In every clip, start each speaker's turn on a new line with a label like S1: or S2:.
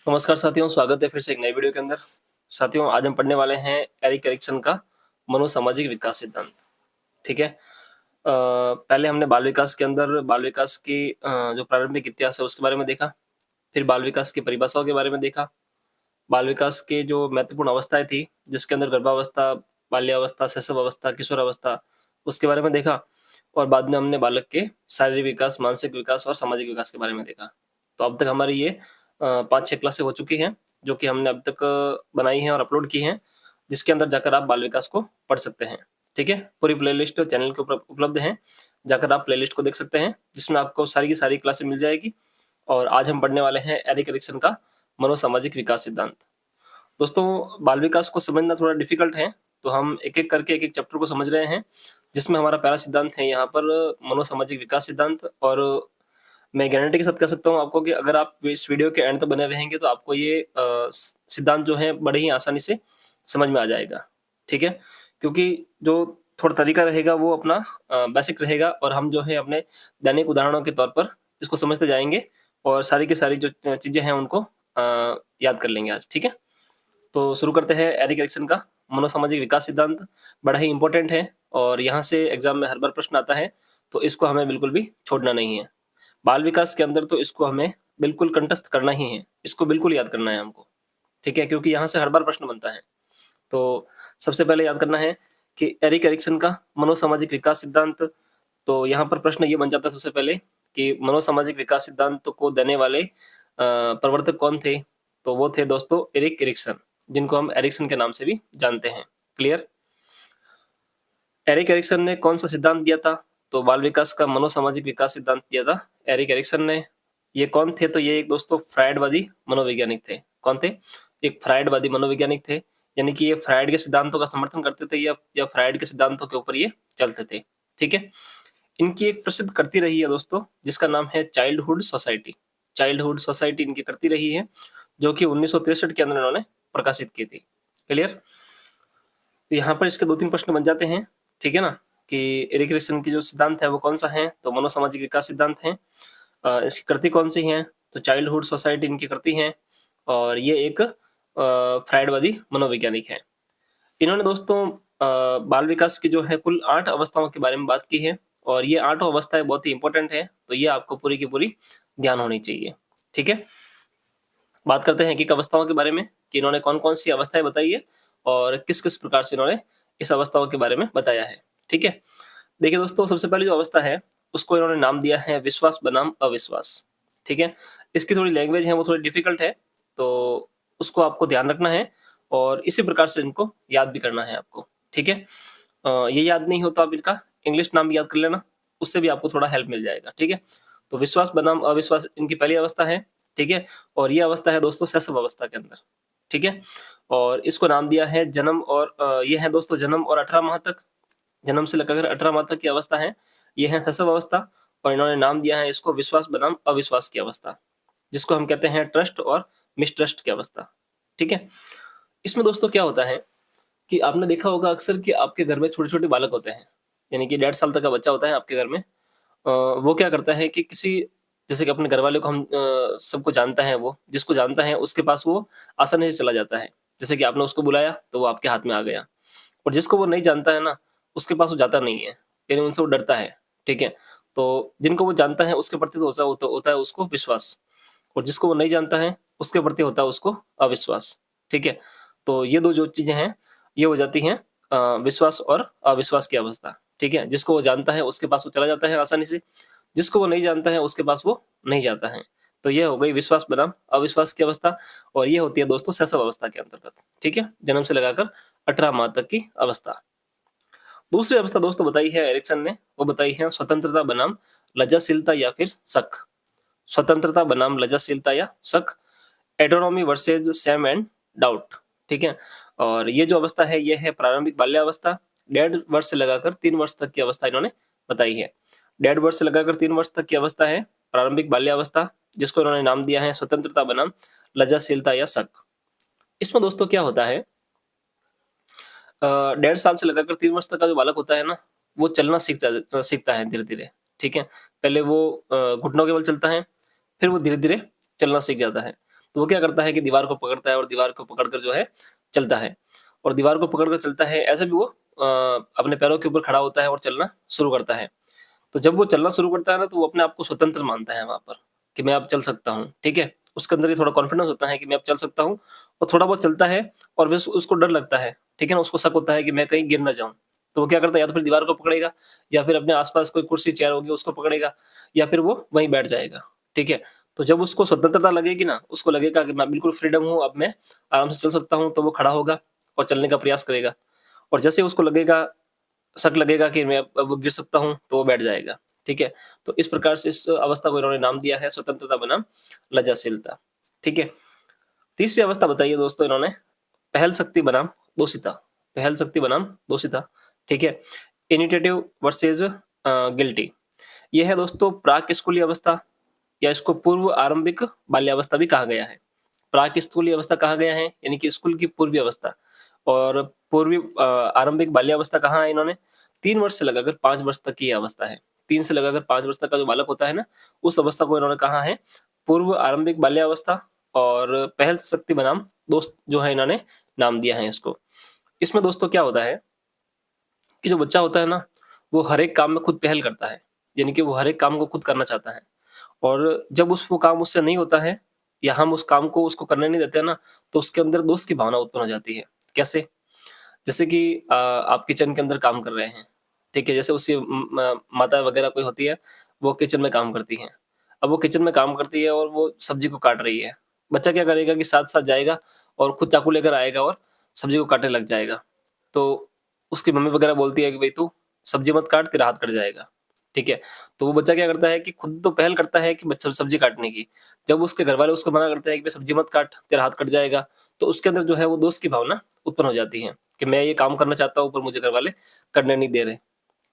S1: नमस्कार साथियों, स्वागत है फिर से एक नई वीडियो के अंदर। साथियों, आज हम पढ़ने वाले हैं एरिक एरिक्सन का मनोसामाजिक विकास सिद्धांत। ठीक है। पहले हमने बाल विकास के अंदर बाल विकास की जो प्रारंभिक इतिहास है उसके बारे में देखा। फिर बाल विकास की परिभाषाओं के बारे में देखा। बाल विकास के जो महत्वपूर्ण अवस्थाएं थी, जिसके अंदर गर्भावस्था, बाल्यावस्था, शैशव अवस्था, किशोरावस्था, उसके बारे में देखा। और बाद में हमने बालक के शारीरिक विकास, मानसिक विकास और सामाजिक विकास के बारे में देखा। तो अब तक हमारी ये 5-6 क्लासें हो चुकी हैं, जो कि हमने अब तक बनाई हैं और अपलोड की हैं, जिसके अंदर जाकर आप बाल विकास को पढ़ सकते हैं। ठीक है। पूरी प्लेलिस्ट चैनल के ऊपर उपलब्ध है, जाकर आप प्लेलिस्ट को देख सकते हैं, जिसमें आपको सारी की सारी क्लासें मिल जाएगी। और आज हम पढ़ने वाले हैं एरिक एरिक्सन का मनोसामाजिक विकास सिद्धांत। दोस्तों, बाल विकास को समझना थोड़ा डिफिकल्ट है, तो हम एक एक करके एक एक चैप्टर को समझ रहे हैं, जिसमें हमारा पहला सिद्धांत है यहाँ पर मनोसामाजिक विकास सिद्धांत। और मैं गारंटी के साथ कह सकता हूँ आपको कि अगर आप इस वीडियो के एंड तक बने रहेंगे तो आपको ये सिद्धांत जो है बड़े ही आसानी से समझ में आ जाएगा। ठीक है। क्योंकि जो थोड़ा तरीका रहेगा वो अपना बेसिक रहेगा, और हम जो है अपने दैनिक उदाहरणों के तौर पर इसको समझते जाएंगे, और सारी की सारी जो चीजें हैं उनको याद कर लेंगे आज। ठीक है। तो शुरू करते हैं एरिक एरिक्सन का मनोसामाजिक विकास सिद्धांत। बड़ा ही इंपॉर्टेंट है, और यहाँ से एग्जाम में हर बार प्रश्न आता है, तो इसको हमें बिल्कुल भी छोड़ना नहीं है। बाल विकास के अंदर तो इसको हमें बिल्कुल कंठस्थ करना ही है, इसको बिल्कुल याद करना है हमको। ठीक है। क्योंकि यहाँ से हर बार प्रश्न बनता है। तो सबसे पहले याद करना है कि एरिक एरिक्सन का मनोसामाजिक विकास सिद्धांत। तो यहाँ पर प्रश्न ये बन जाता है सबसे पहले कि मनोसामाजिक विकास सिद्धांत को देने वाले प्रवर्तक कौन थे। तो वो थे दोस्तों एरिक एरिक्सन, जिनको हम एरिक्सन के नाम से भी जानते हैं। क्लियर। एरिक एरिक्सन ने कौन सा सिद्धांत दिया था? तो बाल विकास का मनोसामाजिक विकास सिद्धांत दिया था एरिक एरिक्सन ने। ये कौन थे? तो ये एक दोस्तों फ्रायडवादी मनोवैज्ञानिक थे। कौन थे? एक फ्रायडवादी मनोवैज्ञानिक थे, यानी कि ये फ्रायड के सिद्धांतों का समर्थन करते थे, या फ्रायड के सिद्धांतों के ऊपर ये चलते थे। ठीक है। इनकी एक प्रसिद्ध कृति रही है दोस्तों, जिसका नाम है चाइल्डहुड सोसाइटी। चाइल्डहुड सोसाइटी इनकी कृति रही है, जो कि 1963 के अंदर इन्होंने प्रकाशित की थी। क्लियर। तो यहाँ पर इसके 2-3 प्रश्न बन जाते हैं। ठीक है ना, कि एरिक एरिक्सन की जो सिद्धांत है वो कौन सा है? तो मनोसामाजिक विकास सिद्धांत है। इसकी कृति कौन सी है? तो चाइल्डहुड सोसाइटी इनकी कृति है, और ये एक फ्रायडवादी मनोवैज्ञानिक है। इन्होंने दोस्तों बाल विकास की जो है कुल 8 अवस्थाओं के बारे में बात की है, और ये 8 अवस्थाएं बहुत ही इंपॉर्टेंट है, तो ये आपको पूरी की पूरी ध्यान होनी चाहिए। ठीक है। बात करते हैं एक-एक अवस्थाओं के बारे में, कि इन्होंने कौन-कौन सी अवस्थाएं बताई है, और किस-किस प्रकार से इन्होंने इस अवस्थाओं के बारे में बताया है। ठीक है। देखिए दोस्तों, सबसे पहली जो अवस्था है, उसको इन्होंने नाम दिया है विश्वास बनाम अविश्वास। ठीक है। इसकी थोड़ी लैंग्वेज है वो थोड़ी डिफिकल्ट है, तो उसको आपको ध्यान रखना है, और इसी प्रकार से इनको याद भी करना है आपको। ठीक है। ये याद नहीं हो तो आप इनका इंग्लिश नाम भी याद कर लेना, उससे भी आपको थोड़ा हेल्प मिल जाएगा। ठीक है। तो विश्वास बनाम अविश्वास इनकी पहली अवस्था है। ठीक है। और ये अवस्था है दोस्तों शैशव अवस्था के अंदर। ठीक है। और इसको नाम दिया है जन्म, और ये है दोस्तों जन्म और 18 माह तक, जन्म से लेकर 18 माह तक की अवस्था है, ये है शैशव अवस्था। और इन्होंने नाम दिया है इसको विश्वास बनाम अविश्वास की अवस्था, जिसको हम कहते हैं ट्रस्ट और मिसट्रस्ट की अवस्था। ठीक है। इसमें दोस्तों क्या होता है कि आपने देखा होगा अक्सर कि आपके घर में छोटे-छोटे बालक होते हैं, यानी कि 1.5 साल तक का बच्चा होता है आपके घर में। वो क्या करता है कि किसी, जैसे कि अपने घरवाले को हम सबको जानता है, वो जिसको जानता है उसके पास वो आसानी से चला जाता है। जैसे कि आपने उसको बुलाया तो वो आपके हाथ में आ गया, और जिसको वो नहीं जानता है ना, उसके पास वो जाता नहीं है, यानी उनसे वो डरता है। ठीक है। तो जिनको वो जानता है उसके प्रति तो होता है उसको विश्वास, और जिसको वो नहीं जानता है उसके प्रति होता है उसको अविश्वास। ठीक है। तो ये 2 जो चीजें हैं, ये हो जाती हैं विश्वास और अविश्वास की अवस्था। ठीक है। जिसको वो जानता है उसके पास वो चला जाता है आसानी से, जिसको वो नहीं जानता है उसके पास वो नहीं जाता है। तो ये हो गई विश्वास बनाम अविश्वास की अवस्था, और ये होती है दोस्तों शैशव अवस्था के अंतर्गत। ठीक है। जन्म से लगाकर 18 माह तक की अवस्था। दूसरी अवस्था दोस्तों बताई है एरिक्सन ने, वो बताई है स्वतंत्रता बनाम लज्जाशीलता या फिर शक। स्वतंत्रता बनाम लज्जाशीलता या शक, autonomy versus same and doubt. ठीक है। और ये जो अवस्था है ये है प्रारंभिक बाल्यावस्था। 1.5 वर्ष से लगाकर 3 वर्ष तक की अवस्था इन्होंने बताई है। 1.5 वर्ष से लगाकर 3 वर्ष तक की अवस्था है प्रारंभिक बाल्यावस्था, जिसको इन्होंने नाम दिया है स्वतंत्रता बनाम लज्जाशीलता या शक। इसमें दोस्तों क्या होता है, 1.5 साल से लगाकर 3 वर्ष तक का जो बालक होता है ना, वो चलना सीखता है धीरे धीरे। ठीक है। पहले वो घुटनों के बल चलता है, फिर वो धीरे धीरे चलना सीख जाता है। तो वो क्या करता है कि दीवार को पकड़ता है और दीवार को पकड़कर जो है चलता है, और दीवार को पकड़कर चलता है, ऐसे भी वो अपने पैरों के ऊपर खड़ा होता है और चलना शुरू करता है। तो जब वो चलना शुरू करता है ना, तो वो अपने आप को स्वतंत्र मानता है वहाँ पर, कि मैं अब चल सकता हूँ, ठीक है? उसके अंदर ये थोड़ा कॉन्फिडेंस होता है कि मैं अब चल सकता हूँ, और थोड़ा बहुत चलता है, और फिर उसको डर लगता है, ठीक है ना? उसको शक होता है कि मैं कहीं गिर ना जाऊँ। तो वो क्या करता है, या तो फिर दीवार को पकड़ेगा, या फिर अपने आस-पास कोई कुर्सी, चेयर होगी उसको पकड़ेगा, या फिर वो वहीं बैठ जाएगा, ठीक है? तो जब उसको स्वतंत्रता लगेगी ना, उसको लगेगा कि मैं बिल्कुल फ्रीडम हूँ, अब मैं आराम से चल सकता हूँ, तो वो खड़ा होगा और चलने का प्रयास करेगा। और जैसे उसको लगेगा, शक लगेगा कि मैं अब गिर सकता हूँ, तो वो बैठ जाएगा, ठीक है? तो इस प्रकार से इस अवस्था को इन्होंने नाम दिया है स्वतंत्रता बनाम लज्जाशीलता, ठीक है? तीसरी अवस्था बताई है दोस्तों इन्होंने, पहल शक्ति बनाम दोषिता, पहल शक्ति बनाम दोषिता, ठीक है? Initiative versus guilty. ये है दोस्तों प्राक स्कूली अवस्था, या इसको पूर्व आरंभिक बाल्यावस्था भी कहा गया है। प्राक स्कूली अवस्था कहा गया है, यानी कि स्कूल की पूर्वी अवस्था, और पूर्वी आरंभिक बाल्यावस्था कहा है इन्होंने, 3 वर्ष से लगाकर 5 वर्ष तक की अवस्था है। 3 से लगाकर 5 वर्ष तक का जो बालक होता है ना, उस अवस्था को इन्होंने कहा है पूर्व आरंभिक बाल्यावस्था, और पहल शक्ति बनाम दोस्त जो है इन्होंने नाम दिया है इसको। इसमें दोस्तों क्या होता है कि जो बच्चा होता है ना, वो हर एक काम में खुद पहल करता है, यानी कि वो हर एक काम को खुद करना चाहता है, और जब वो काम उससे नहीं होता है, या हम उस काम को उसको करने नहीं देते हैं ना, तो उसके अंदर दोस्त की भावना उत्पन्न हो जाती है। कैसे? जैसे कि आप किचन के अंदर काम कर रहे हैं, ठीक है? जैसे उसकी माता वगैरह कोई होती है, वो किचन में काम करती हैं। अब वो किचन में काम करती है और वो सब्जी को काट रही है। बच्चा क्या करेगा कि साथ-साथ जाएगा और खुद चाकू लेकर आएगा और सब्जी को काटने लग जाएगा। तो उसकी मम्मी वगैरह बोलती है कि भई तू सब्जी मत काट, तेरा हाथ कट जाएगा, ठीक है? तो वो बच्चा क्या करता है कि खुद तो पहल करता है कि बच्चा सब्जी काटने की। जब उसके घरवाले उसको मना करते हैं कि भई सब्जी मत काट, तेरा हाथ कट जाएगा, तो उसके अंदर जो है वो दोस्त की भावना उत्पन्न हो जाती है कि मैं ये काम करना चाहता हूँ, पर मुझे घरवाले करने नहीं दे रहे।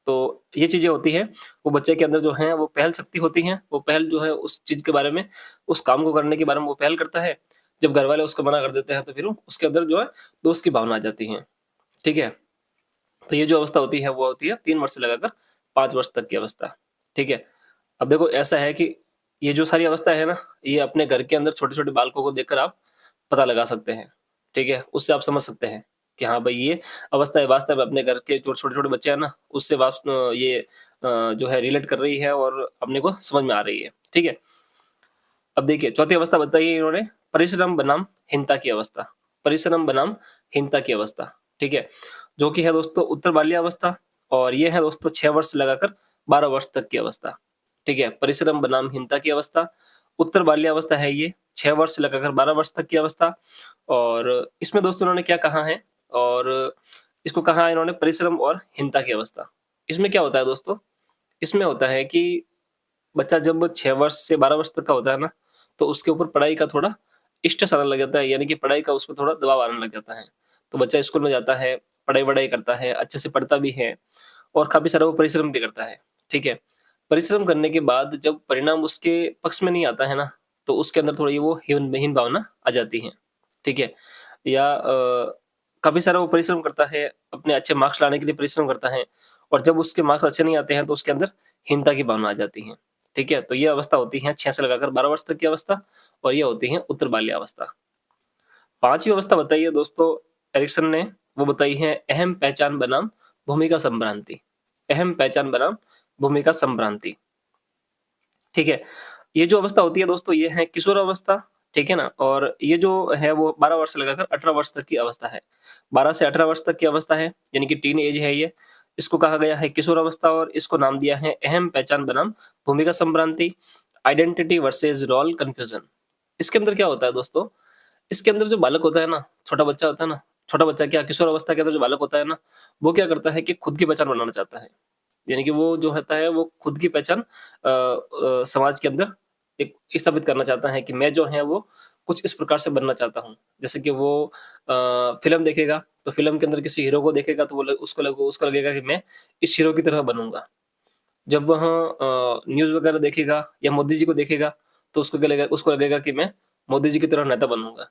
S1: तो ये चीज़ें होती हैं, वो बच्चे के अंदर जो है वो पहल शक्ति होती है, वो पहल जो है उस चीज़ के बारे में, उस काम को करने के बारे में वो पहल करता है। जब घरवाले उसको मना कर देते हैं, तो फिर वो उसके अंदर जो है दोस्त की भावना आ जाती है, ठीक है? तो ये जो अवस्था होती है वो होती है 3 वर्ष से लगाकर 5 वर्ष तक की अवस्था, ठीक है? अब देखो ऐसा है कि ये जो सारी अवस्था है ना, ये अपने घर के अंदर छोटे-छोटे बालकों को देखकर आप पता लगा सकते हैं, ठीक है? उससे आप समझ सकते हैं कि हाँ भाई ये अवस्था है, वास्तव में अपने घर के जो छोटे-छोटे बच्चे हैं ना, उससे ये जो है रिलेट कर रही है और अपने को समझ में आ रही है, ठीक है? अब देखिए चौथी अवस्था बताई है इन्होंने, परिश्रम बनाम हीनता की अवस्था, परिश्रम बनाम हीनता की अवस्था, ठीक है? जो कि है दोस्तों उत्तर बाल्यावस्था, और ये है दोस्तों 6 वर्ष से लगाकर 12 वर्ष तक की अवस्था, ठीक है? परिश्रम बनाम हीनता की अवस्था, उत्तर बाल्यावस्था है ये, 6 वर्ष से लगाकर 12 वर्ष तक की अवस्था, और इसमें दोस्तों इन्होंने क्या कहा है, और इसको कहा है इन्होंने परिश्रम और हीनता की अवस्था। इसमें क्या होता है दोस्तों, इसमें होता है कि बच्चा जब 6 वर्ष से 12 वर्ष तक का होता है ना, तो उसके ऊपर पढ़ाई का थोड़ा स्ट्रेस आने लग जाता है, यानी कि पढ़ाई का उसमें थोड़ा दबाव आने लग जाता है। तो बच्चा स्कूल में जाता है, पढ़ाई-वढ़ाई करता है, अच्छे से पढ़ता भी है, और काफ़ी सारा वो परिश्रम भी करता है, ठीक है? परिश्रम करने के बाद जब परिणाम उसके पक्ष में नहीं आता है ना, तो उसके अंदर थोड़ी वो हीन भावना आ जाती है, ठीक है? या काफ़ी सारा वो परिश्रम करता है, अपने अच्छे मार्क्स लाने के लिए परिश्रम करता है, और जब उसके मार्क्स अच्छे नहीं आते हैं, तो उसके अंदर हीनता की भावना आ जाती है, ठीक है? तो ये अवस्था होती है 6 से लगाकर 12 वर्ष तक की अवस्था, और ये होती है उत्तर बाल्यावस्था। 5वीं अवस्था बताई है दोस्तों एरिक्सन ने, वो बताई है अहम पहचान बनाम भूमिका संभ्रांति, अहम पहचान बनाम भूमिका संभ्रांति, ठीक है? ये जो अवस्था होती है दोस्तों, ये है किशोर अवस्था, ठीक है ना? और ये जो है वो 12 वर्ष से लगाकर 18 वर्ष तक की अवस्था है। 12 से 18 वर्ष तक की अवस्था है, यानी कि टीन एज है ये। इसको कहा गया है किशोर अवस्था, और इसको नाम दिया है अहम पहचान बनाम भूमिका संभ्रांति, आइडेंटिटी वर्सेस रोल कन्फ्यूजन। इसके अंदर क्या होता है दोस्तों, इसके अंदर जो बालक होता है ना, छोटा बच्चा होता है ना, छोटा बच्चा क्या किशोर अवस्था के अंदर जो बालक होता है ना, वो क्या करता है कि खुद की पहचान बनाना चाहता है। यानी कि वो जो होता है वो खुद की पहचान समाज के अंदर एक स्थापित करना चाहता है कि मैं जो है वो कुछ इस प्रकार से बनना चाहता हूँ। जैसे कि वो फ़िल्म देखेगा, तो फ़िल्म के अंदर किसी हीरो को देखेगा, तो वो ल उसको लगेगा कि मैं इस हीरो की तरह बनूँगा। जब वह न्यूज़ वगैरह देखेगा या मोदी जी को देखेगा, तो उसको लगेगा कि मैं मोदी जी की तरह नेता बनूँगा।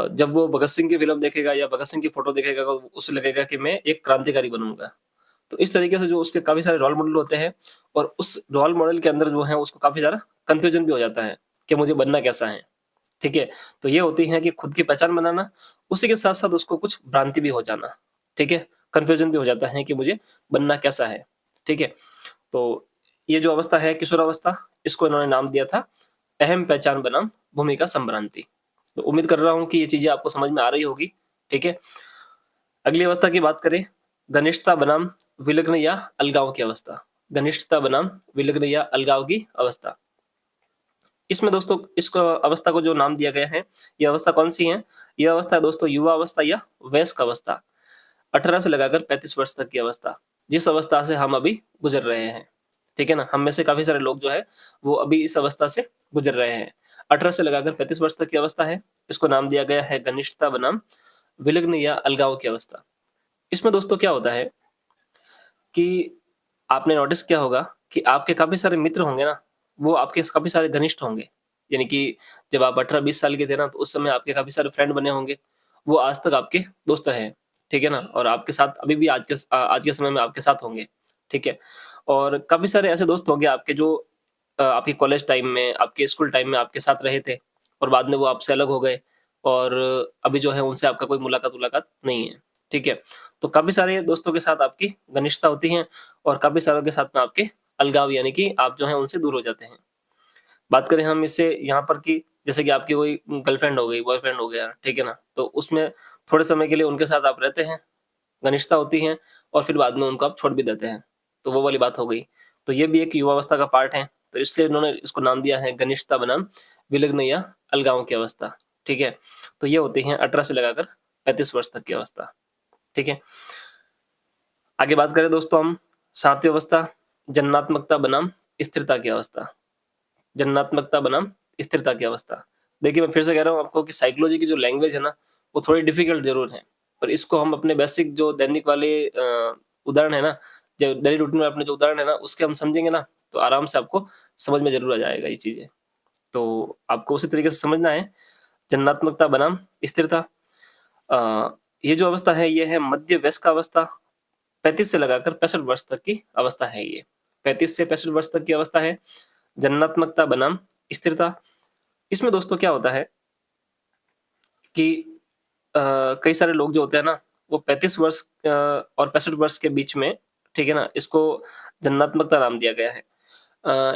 S1: जब वो भगत सिंह की फ़िल्म देखेगा या भगत सिंह की फ़ोटो देखेगा, तो उसे लगेगा कि मैं एक क्रांतिकारी बनूँगा। तो इस तरीके से जो उसके काफ़ी सारे रोल मॉडल होते हैं, और उस रोल मॉडल के अंदर जो है उसको काफ़ी ज़्यादा कन्फ्यूजन भी हो जाता है कि मुझे बनना कैसा है, ठीक है? तो ये होती हैं कि खुद की पहचान बनाना, उसी के साथ-साथ उसको कुछ भ्रांति भी हो जाना, ठीक है? कन्फ्यूज़न भी हो जाता है कि मुझे बनना कैसा है, ठीक है? तो ये जो अवस्था है किशोरावस्था, इसको इन्होंने नाम दिया था अहम पहचान बनाम भूमिका संभ्रांति। तो उम्मीद कर रहा हूँ कि ये चीज़ें आपको समझ में आ रही होगी, ठीक है? अगली अवस्था की बात करें, घनिष्ठता बनाम विलग्न या अलगाव की अवस्था। घनिष्ठता बनाम विलग्न या अलगाव की अवस्था। इसमें दोस्तों इस अवस्था को जो नाम दिया गया है, ये अवस्था कौन-सी है? ये अवस्था है दोस्तों युवा अवस्था या वयस्क अवस्था। 18 से लगाकर 35 वर्ष तक की अवस्था, जिस अवस्था से हम अभी गुजर रहे हैं, ठीक है ना? हम में से काफ़ी सारे लोग जो हैं, वो अभी इस अवस्था से गुजर रहे हैं। 18 से लगाकर 35 वर्ष तक की अवस्था है, इसको नाम दिया गया है घनिष्ठता बनाम विलग्न या अलगाव की अवस्था। इसमें दोस्तों क्या होता है कि आपने नोटिस किया होगा कि आपके काफ़ी सारे मित्र होंगे ना, वो आपके काफ़ी सारे घनिष्ठ होंगे। यानी कि जब आप 18-20 साल के थे ना, तो उस समय आपके काफ़ी सारे फ्रेंड बने होंगे। वो आज तक आपके दोस्त रहे हैं, ठीक है ना? और आपके साथ अभी भी आज के समय में आपके साथ होंगे, ठीक है? और काफ़ी सारे ऐसे दोस्त होंगे आपके जो आपके कॉलेज टाइम में, आपके स्कूल टाइम में आपके साथ रहे थे और बाद में वो आपसे अलग हो गए और अभी जो है उनसे आपका कोई मुलाकात-वुलाकात नहीं है, ठीक है? तो काफ़ी सारे दोस्तों के साथ आपकी घनिष्ठता होती है और काफ़ी सारों के साथ में आपके अलगाव यानी कि आप जो है उनसे दूर हो जाते हैं। बात करें हम इससे यहाँ पर कि जैसे कि आपकी कोई गर्लफ्रेंड हो गई, बॉयफ्रेंड हो गया, ठीक है ना? तो उसमें थोड़े समय के लिए उनके साथ आप रहते हैं, घनिष्ठता होती है और फिर बाद में उनको आप छोड़ भी देते हैं। तो वो वाली बात हो गई। तो ये भी एक युवावस्था का पार्ट है, तो इसलिए उन्होंने इसको नाम दिया है घनिष्ठता बनाम विलग्न या अलगाव की अवस्था, ठीक है? तो ये होती है 18 से लगाकर 35 वर्ष तक की अवस्था, ठीक है? आगे बात करें दोस्तों हम 7वीं अवस्था जन्नात्मकता बनाम स्थिरता की अवस्था। जन्नात्मकता बनाम स्थिरता की अवस्था। देखिए, मैं फिर से कह रहा हूँ आपको कि साइकोलॉजी की जो लैंग्वेज है ना, वो थोड़ी डिफ़िकल्ट ज़रूर है, पर इसको हम अपने बेसिक जो दैनिक वाले उदाहरण है ना, जो डेली रूटीन में अपने जो उदाहरण है ना, उसके हम समझेंगे ना, तो आराम से आपको समझ में ज़रूर आ जाएगा ये चीज़ें। तो आपको उसी तरीके से समझना है, जन्नात्मकता बनाम स्थिरता। ये जो अवस्था है, ये है मध्य वयस्क अवस्था, 35 से लगाकर 65 वर्ष तक की अवस्था है ये। 35 से 65 वर्ष तक की अवस्था है, जन्नात्मकता बनाम स्थिरता। इसमें दोस्तों क्या होता है कि कई सारे लोग जो होते हैं ना, वो 35 वर्ष और 65 वर्ष के बीच में, ठीक है ना, इसको जन्नात्मकता नाम दिया गया है।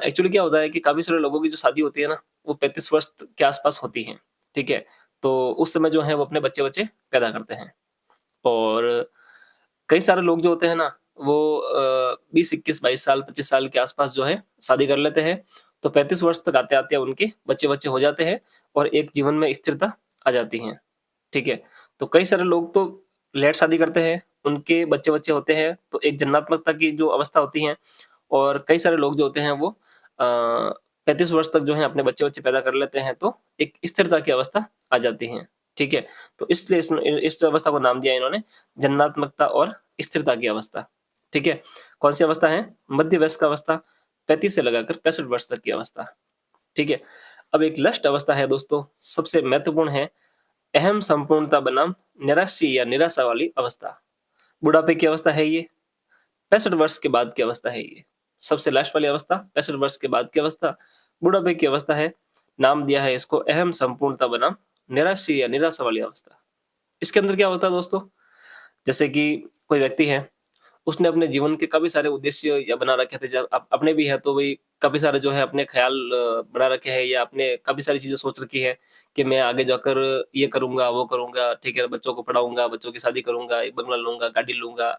S1: एक्चुअली क्या होता है कि काफ़ी सारे लोगों की जो शादी होती है ना, वो 35 वर्ष के आस-पास होती है, ठीक है? तो उस समय जो है वो अपने बच्चे-वच्चे पैदा करते हैं और कई सारे लोग जो होते हैं ना, वो 20, 21, 22 साल, 25 साल के आस-पास जो है शादी कर लेते हैं, तो 35 वर्ष तक आते-आते उनके बच्चे-वच्चे हो जाते हैं और एक जीवन में स्थिरता आ जाती है, ठीक है? तो कई सारे लोग तो लेट शादी करते हैं, उनके बच्चे-वच्चे होते हैं, तो एक जन्नात्मकता की जो अवस्था होती है और कई सारे लोग जो होते हैं वो 35 वर्ष तक जो है अपने बच्चे-वच्चे पैदा कर लेते हैं, तो एक स्थिरता की अवस्था आ जाती है, ठीक है? तो इसलिए इस अवस्था को नाम दिया इन्होंने जन्नात्मकता और स्थिरता की अवस्था, ठीक है? कौन-सी अवस्था है? मध्य वयस्क अवस्था, 35 से लगाकर 65 वर्ष तक की अवस्था, ठीक है? अब एक लास्ट अवस्था है दोस्तों, सबसे महत्वपूर्ण है, अहम संपूर्णता बनाम निराश्य या निराशा वाली अवस्था। बुढ़ापे की अवस्था है ये, 65 वर्ष के बाद की अवस्था है ये। सबसे लास्ट वाली अवस्था 65 वर्ष के बाद की अवस्था, बुढ़ापे की अवस्था है। नाम दिया है इसको अहम संपूर्णता बनाम निराश्य या निराशा वाली अवस्था। इसके अंदर क्या होता है दोस्तों? जैसे कि कोई व्यक्ति है, उसने अपने जीवन के काफ़ी सारे उद्देश्य या बना रखे थे, जब अपने भी हैं तो वही काफ़ी सारे जो है अपने ख़्याल बना रखे हैं या आपने काफ़ी सारी चीज़ें सोच रखी है कि मैं आगे जाकर ये करूँगा, वो करूँगा, ठीक है? बच्चों को पढ़ाऊँगा, बच्चों की शादी करूँगा, एक बंगला लूँगा, गाड़ी लूँगा,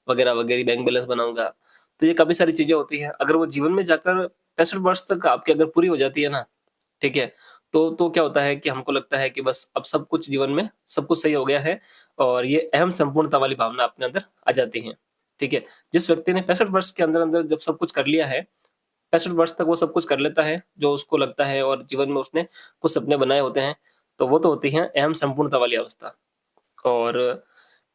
S1: वगैरह-वगैरह, बैंक बैलेंस बनाऊँगा। तो ये काफ़ी सारी चीज़ें होती हैं, अगर वो जीवन में जाकर 65 वर्ष तक आपकी अगर पूरी हो जाती है ना, ठीक है? तो क्या होता है कि हमको लगता है कि बस अब सब कुछ जीवन में सब कुछ सही हो गया है और ये अहम संपूर्णता वाली भावना अपने अंदर आ जाती है, ठीक है? जिस व्यक्ति ने 65 वर्ष के अंदर-अंदर जब सब कुछ कर लिया है, 65 वर्ष तक वो सब कुछ कर लेता है, जो उसको लगता है और जीवन में उसने कुछ सपने बनाए होते हैं, तो वो तो होती है अहम संपूर्णता वाली अवस्था। और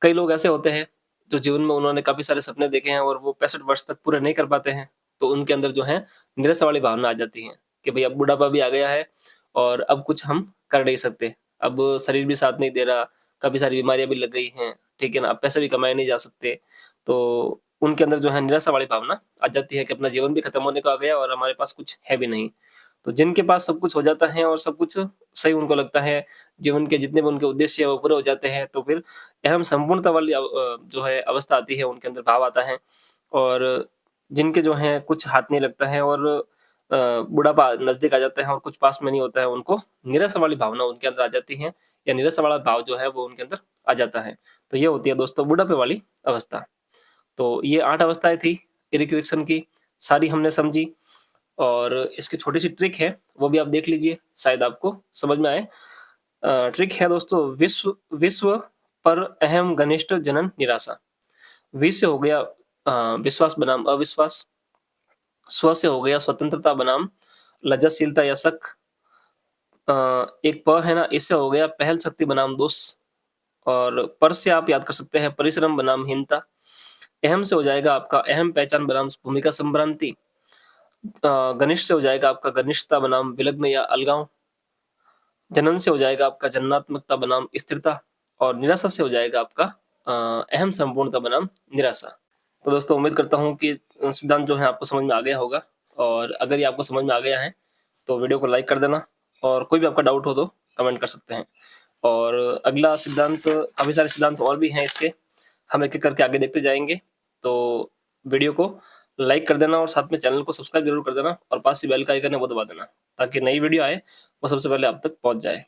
S1: कई लोग ऐसे होते हैं, जो जीवन में उन्होंने काफ़ी सारे सपने देखे हैं और वो 65 वर्ष तक पूरे नहीं कर पाते हैं, तो उनके अंदर जो है निराशा वाली भावना आ जाती है, कि भई अब बुढ़ापा भी आ गया है और अब कुछ हम कर नहीं सकते। अब शरीर भी साथ नहीं दे रहा, काफ़ी सारी बीमारियाँ भी लग गई हैं, ठीक है ना? अब पैसे भी कमाए नहीं जा सकते, तो उनके अंदर जो है निराशा वाली भावना आ जाती है कि अपना जीवन भी खत्म होने को आ गया और हमारे पास कुछ है भी नहीं। तो जिनके पास सब कुछ हो जाता है और सब कुछ सही उनको लगता है, जीवन के जितने भी उनके उद्देश्य है वो पूरे हो जाते हैं, तो फिर अहम संपूर्णता वाली जो है अवस्था आती है, उनके अंदर भाव आता है। और जिनके जो हैं कुछ हाथ नहीं लगता है और बुढ़ापा नज़दीक आ जाता है और कुछ पास में नहीं होता है, उनको निराशा वाली भावना उनके अंदर आ जाती है, या निराशा वाला भाव जो है वो उनके अंदर आ जाता है। तो ये होती है दोस्तों बुढ़ापे वाली अवस्था। तो ये 8 अवस्थाएँ थी एरिक एरिक्सन की, सारी हमने समझी और इसकी छोटी-सी ट्रिक है, वो भी आप देख लीजिए, शायद आपको समझ में आए। ट्रिक है दोस्तों, विश्व विश्व पर अहम घनिष्ठ जनन निराशा। वि से हो गया विश्वास बनाम अविश्वास, स्व से हो गया स्वतंत्रता बनाम लज्जाशीलता या शक। एक प है ना, इससे हो गया पहल शक्ति बनाम दोष, और पर से आप याद कर सकते हैं परिश्रम बनाम हीनता। अहम से हो जाएगा आपका अहम पहचान बनाम भूमिका संभ्रांति। घनिष्ठ से हो जाएगा आपका घनिष्ठता बनाम विलग्न या अलगाव। जनन से हो जाएगा आपका जननात्मकता बनाम स्थिरता, और निराशा से हो जाएगा आपका अहम संपूर्णता बनाम निराशा। तो दोस्तों उम्मीद करता हूँ कि सिद्धांत जो है आपको समझ में आ गया होगा, और अगर ये आपको समझ में आ गया है तो वीडियो को लाइक कर देना, और कोई भी आपका डाउट हो तो कमेंट कर सकते हैं। और अगला सिद्धांत, काफ़ी सारे सिद्धांत और भी हैं इसके, हम एक एक करके आगे देखते जाएंगे। तो वीडियो को लाइक कर देना और साथ में चैनल को सब्सक्राइब जरूर कर देना, और पास ही बेल का आइकन है वो दबा देना, ताकि नई वीडियो आए वो सबसे पहले आप तक पहुंच जाए।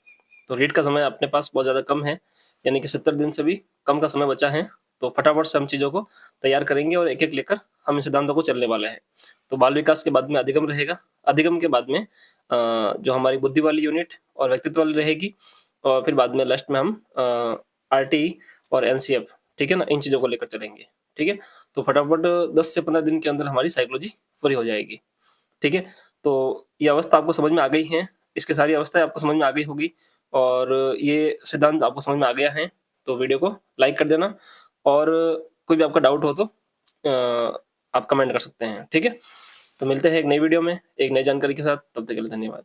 S1: तो रीड का समय अपने पास बहुत ज़्यादा कम है, यानी कि 70 दिन से भी कम का समय बचा है, तो फटाफट से हम चीज़ों को तैयार करेंगे और एक एक लेकर हम इन सिद्धांतों को चलने वाले हैं। तो बाल विकास के बाद में अधिगम रहेगा, अधिगम के बाद में जो हमारी बुद्धि वाली यूनिट और व्यक्तित्व वाली रहेगी, और फिर बाद में लास्ट में हम आरटी और एनसीएफ, ठीक है ना, इन चीज़ों को लेकर चलेंगे। ठीक है, तो फटाफट 10 से 15 दिन के अंदर हमारी साइकोलॉजी पूरी हो जाएगी। ठीक है, तो ये अवस्था आपको समझ में आ गई है, इसकी सारी अवस्थाएं आपको समझ में आ गई होगी, और ये सिद्धांत आपको समझ में आ गया है, तो वीडियो को लाइक कर देना, और कोई भी आपका डाउट हो तो आप कमेंट कर सकते हैं। ठीक है, तो मिलते हैं एक नई वीडियो में एक नई जानकारी के साथ, तब तक के लिए धन्यवाद।